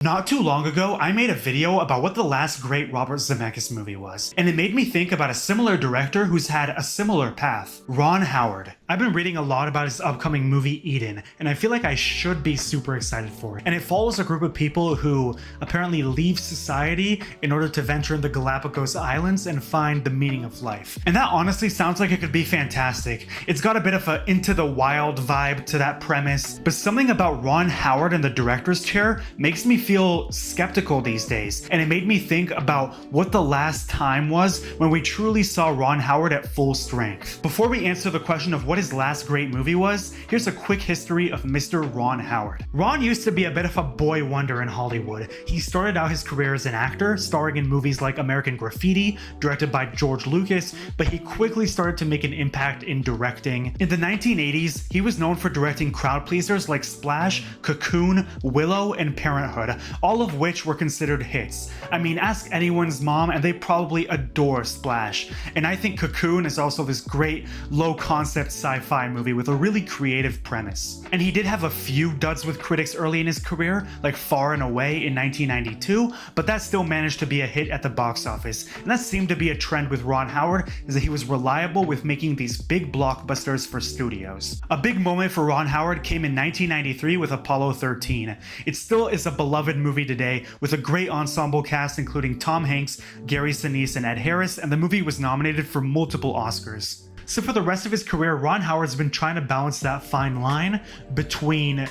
Not too long ago, I made a video about what the last great Robert Zemeckis movie was, and it made me think about a similar director who's had a similar path, Ron Howard. I've been reading a lot about his upcoming movie Eden, and I feel like I should be super excited for it. And it follows a group of people who apparently leave society in order to venture in the Galapagos Islands and find the meaning of life. And that honestly sounds like it could be fantastic. It's got a bit of a Into the Wild vibe to that premise, but something about Ron Howard in the director's chair makes me feel skeptical these days, and it made me think about what the last time was when we truly saw Ron Howard at full strength. Before we answer the question of what his last great movie was, here's a quick history of Mr. Ron Howard. Ron used to be a bit of a boy wonder in Hollywood. He started out his career as an actor, starring in movies like American Graffiti, directed by George Lucas, but he quickly started to make an impact in directing. In the 1980s, he was known for directing crowd pleasers like Splash, Cocoon, Willow, and Parenthood, all of which were considered hits. I mean, ask anyone's mom and they probably adore Splash. And I think Cocoon is also this great low-concept sci-fi movie with a really creative premise. And he did have a few duds with critics early in his career, like Far and Away in 1992, but that still managed to be a hit at the box office. And that seemed to be a trend with Ron Howard, is that he was reliable with making these big blockbusters for studios. A big moment for Ron Howard came in 1993 with Apollo 13. It still is a beloved movie today, with a great ensemble cast including Tom Hanks, Gary Sinise, and Ed Harris, and the movie was nominated for multiple Oscars. So for the rest of his career, Ron Howard's been trying to balance that fine line between,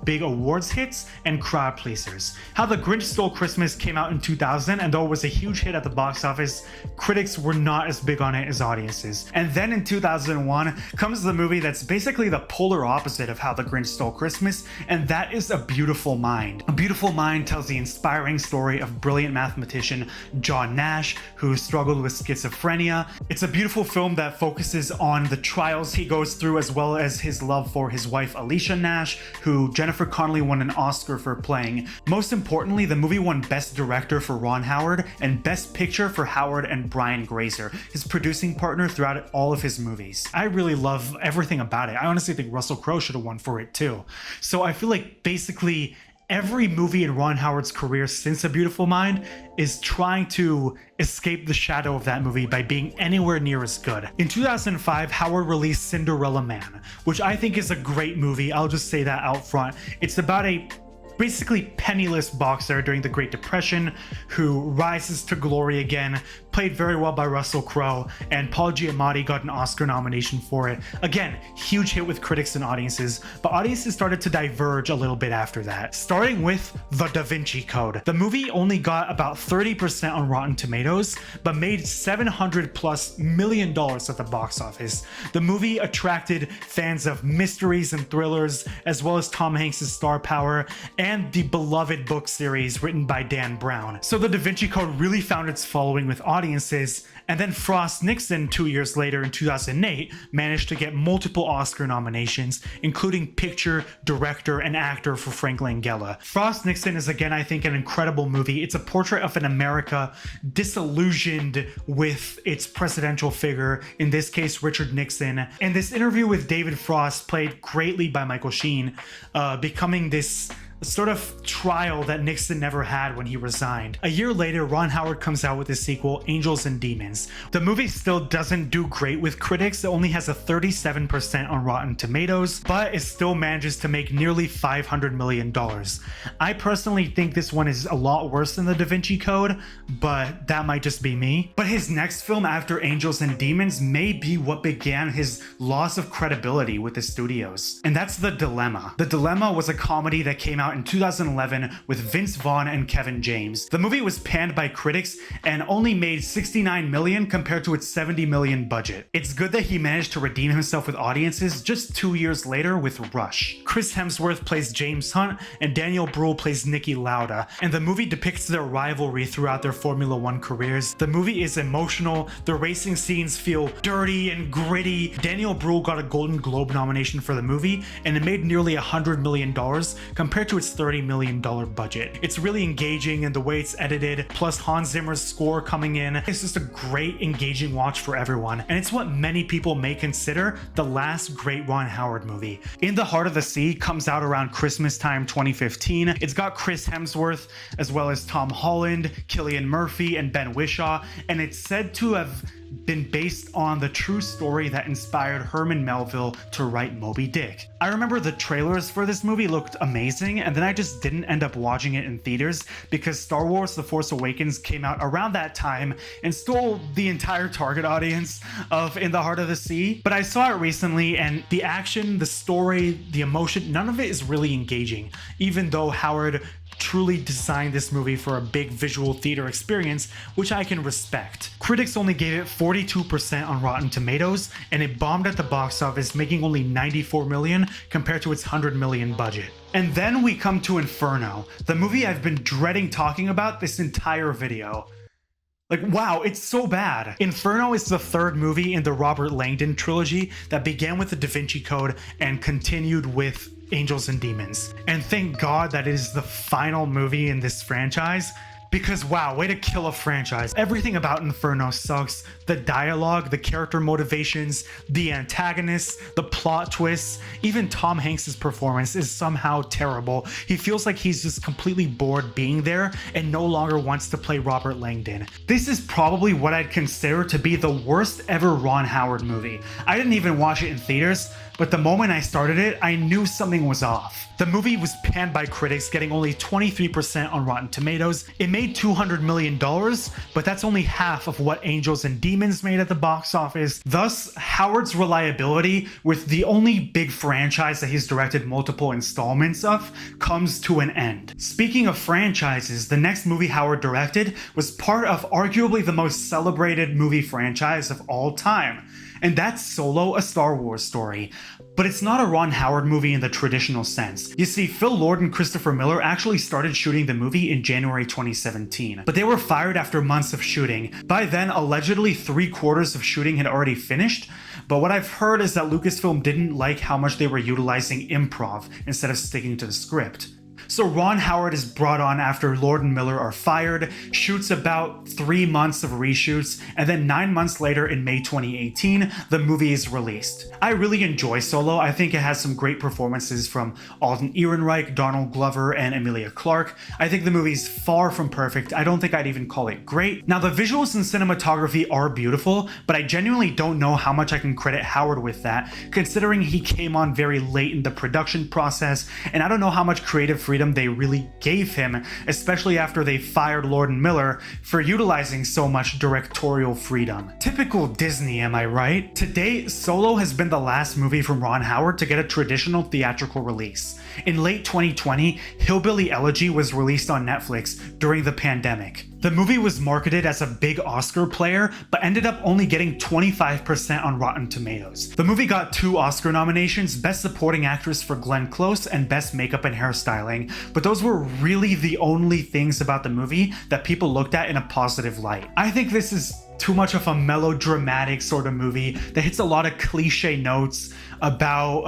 big awards hits and crowd pleasers. How The Grinch Stole Christmas came out in 2000, and though it was a huge hit at the box office, critics were not as big on it as audiences. And then in 2001 comes the movie that's basically the polar opposite of How The Grinch Stole Christmas, and that is A Beautiful Mind. A Beautiful Mind tells the inspiring story of brilliant mathematician John Nash, who struggled with schizophrenia. It's a beautiful film that focuses on the trials he goes through, as well as his love for his wife Alicia Nash, who Jennifer Connelly won an Oscar for playing. Most importantly, the movie won Best Director for Ron Howard and Best Picture for Howard and Brian Grazer, his producing partner throughout all of his movies. I really love everything about it. I honestly think Russell Crowe should have won for it too. So I feel like basically every movie in Ron Howard's career since A Beautiful Mind is trying to escape the shadow of that movie by being anywhere near as good. In 2005, Howard released Cinderella Man, which I think is a great movie. I'll just say that out front. It's about a basically penniless boxer during the Great Depression who rises to glory again, played very well by Russell Crowe, and Paul Giamatti got an Oscar nomination for it. Again, huge hit with critics and audiences, but audiences started to diverge a little bit after that, starting with The Da Vinci Code. The movie only got about 30% on Rotten Tomatoes, but made $700+ million at the box office. The movie attracted fans of mysteries and thrillers, as well as Tom Hanks' star power, and the beloved book series written by Dan Brown. So The Da Vinci Code really found its following with audiences, and then Frost Nixon 2 years later in 2008 managed to get multiple Oscar nominations, including picture, director, and actor for Frank Langella. Frost Nixon is again, I think, an incredible movie. It's a portrait of an America disillusioned with its presidential figure, in this case Richard Nixon, and this interview with David Frost, played greatly by Michael Sheen, becoming this sort of trial that Nixon never had when he resigned. A year later, Ron Howard comes out with his sequel, Angels and Demons. The movie still doesn't do great with critics. It only has a 37% on Rotten Tomatoes, but it still manages to make nearly $500 million. I personally think this one is a lot worse than The Da Vinci Code, but that might just be me. But his next film after Angels and Demons may be what began his loss of credibility with the studios, and that's The Dilemma. The Dilemma was a comedy that came out in 2011 with Vince Vaughn and Kevin James. The movie was panned by critics and only made $69 million compared to its $70 million budget. It's good that he managed to redeem himself with audiences just 2 years later with Rush. Chris Hemsworth plays James Hunt and Daniel Bruhl plays Niki Lauda, and the movie depicts their rivalry throughout their Formula One careers. The movie is emotional, the racing scenes feel dirty and gritty. Daniel Bruhl got a Golden Globe nomination for the movie, and it made nearly $100 million compared to to its $30 million budget. It's really engaging in the way it's edited, plus Hans Zimmer's score coming in. It's just a great, engaging watch for everyone, and it's what many people may consider the last great Ron Howard movie. In the Heart of the Sea comes out around Christmas time 2015. It's got Chris Hemsworth, as well as Tom Holland, Cillian Murphy, and Ben Whishaw, and it's said to have been based on the true story that inspired Herman Melville to write Moby Dick. I remember the trailers for this movie looked amazing, and then I just didn't end up watching it in theaters because Star Wars The Force Awakens came out around that time and stole the entire target audience of In the Heart of the Sea. But I saw it recently, and the action, the story, the emotion, none of it is really engaging, even though Howard truly designed this movie for a big visual theater experience, which I can respect. Critics only gave it 42% on Rotten Tomatoes, and it bombed at the box office, making only $94 million compared to its $100 million budget. And then we come to Inferno, the movie I've been dreading talking about this entire video. Like, wow, it's so bad. Inferno is the third movie in the Robert Langdon trilogy that began with the Da Vinci Code and continued with Angels and Demons. And thank God that it is the final movie in this franchise, because wow, way to kill a franchise. Everything about Inferno sucks. The dialogue, the character motivations, the antagonists, the plot twists, even Tom Hanks' performance is somehow terrible. He feels like he's just completely bored being there and no longer wants to play Robert Langdon. This is probably what I'd consider to be the worst ever Ron Howard movie. I didn't even watch it in theaters, but the moment I started it, I knew something was off. The movie was panned by critics, getting only 23% on Rotten Tomatoes. It made $200 million, but that's only half of what Angels and Demons made at the box office. Thus, Howard's reliability with the only big franchise that he's directed multiple installments of comes to an end. Speaking of franchises, the next movie Howard directed was part of arguably the most celebrated movie franchise of all time, and that's Solo, a Star Wars story. But it's not a Ron Howard movie in the traditional sense. You see, Phil Lord and Christopher Miller actually started shooting the movie in January 2017, but they were fired after months of shooting. By then, allegedly 3/4 of shooting had already finished, but what I've heard is that Lucasfilm didn't like how much they were utilizing improv instead of sticking to the script. So Ron Howard is brought on after Lord and Miller are fired, shoots about 3 months of reshoots, and then 9 months later in May 2018, the movie is released. I really enjoy Solo. I think it has some great performances from Alden Ehrenreich, Donald Glover, and Emilia Clarke. I think the movie's far from perfect. I don't think I'd even call it great. Now, the visuals and cinematography are beautiful, but I genuinely don't know how much I can credit Howard with that, considering he came on very late in the production process, and I don't know how much creative freedom they really gave him, especially after they fired Lord and Miller for utilizing so much directorial freedom. Typical Disney, am I right? To date, Solo has been the last movie from Ron Howard to get a traditional theatrical release. In late 2020, Hillbilly Elegy was released on Netflix during the pandemic. The movie was marketed as a big Oscar player, but ended up only getting 25% on Rotten Tomatoes. The movie got 2 Oscar nominations, Best Supporting Actress for Glenn Close and Best Makeup and Hairstyling, but those were really the only things about the movie that people looked at in a positive light. I think this is too much of a melodramatic sort of movie that hits a lot of cliche notes about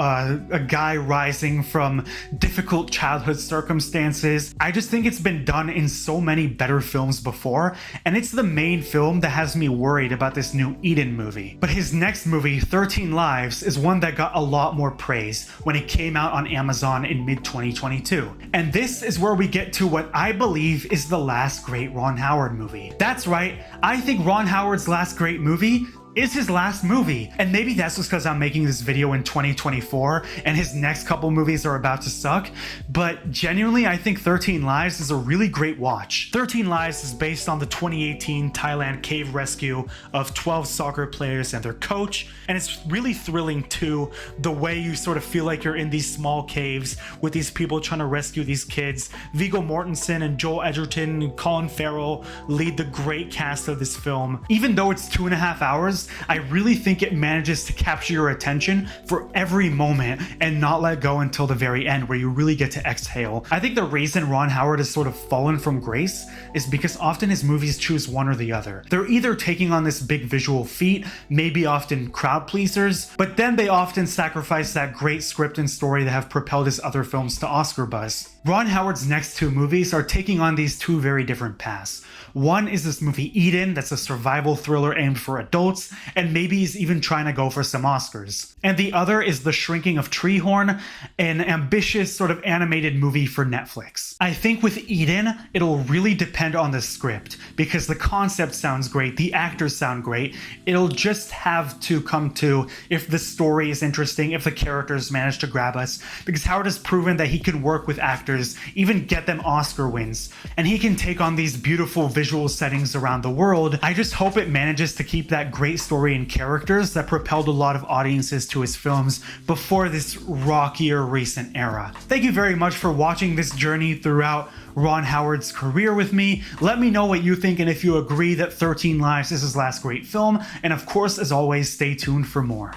a guy rising from difficult childhood circumstances. I just think it's been done in so many better films before, and it's the main film that has me worried about this new Eden movie. But his next movie, 13 Lives, is one that got a lot more praise when it came out on Amazon in mid-2022. And this is where we get to what I believe is the last great Ron Howard movie. That's right, I think Ron Howard's last great movie is his last movie. And maybe that's just because I'm making this video in 2024 and his next couple movies are about to suck, but genuinely I think 13 Lives is a really great watch. 13 Lives is based on the 2018 Thailand cave rescue of 12 soccer players and their coach, and it's really thrilling too, the way you sort of feel like you're in these small caves with these people trying to rescue these kids. Viggo Mortensen and Joel Edgerton and Colin Farrell lead the great cast of this film. Even though it's 2.5 hours, I really think it manages to capture your attention for every moment and not let go until the very end where you really get to exhale. I think the reason Ron Howard has sort of fallen from grace is because often his movies choose one or the other. They're either taking on this big visual feat, maybe often crowd pleasers, but then they often sacrifice that great script and story that have propelled his other films to Oscar buzz. Ron Howard's next two movies are taking on these two very different paths. One is this movie Eden, that's a survival thriller aimed for adults, and maybe he's even trying to go for some Oscars. And the other is The Shrinking of Treehorn, an ambitious sort of animated movie for Netflix. I think with Eden, it'll really depend on the script, because the concept sounds great, the actors sound great. It'll just have to come to if the story is interesting, if the characters manage to grab us, because Howard has proven that he can work with actors, even get them Oscar wins, and he can take on these beautiful visual settings around the world. I just hope it manages to keep that great story and characters that propelled a lot of audiences to his films before this rockier recent era. Thank you very much for watching this journey throughout Ron Howard's career with me. Let me know what you think and if you agree that 13 Lives is his last great film, and of course, as always, stay tuned for more.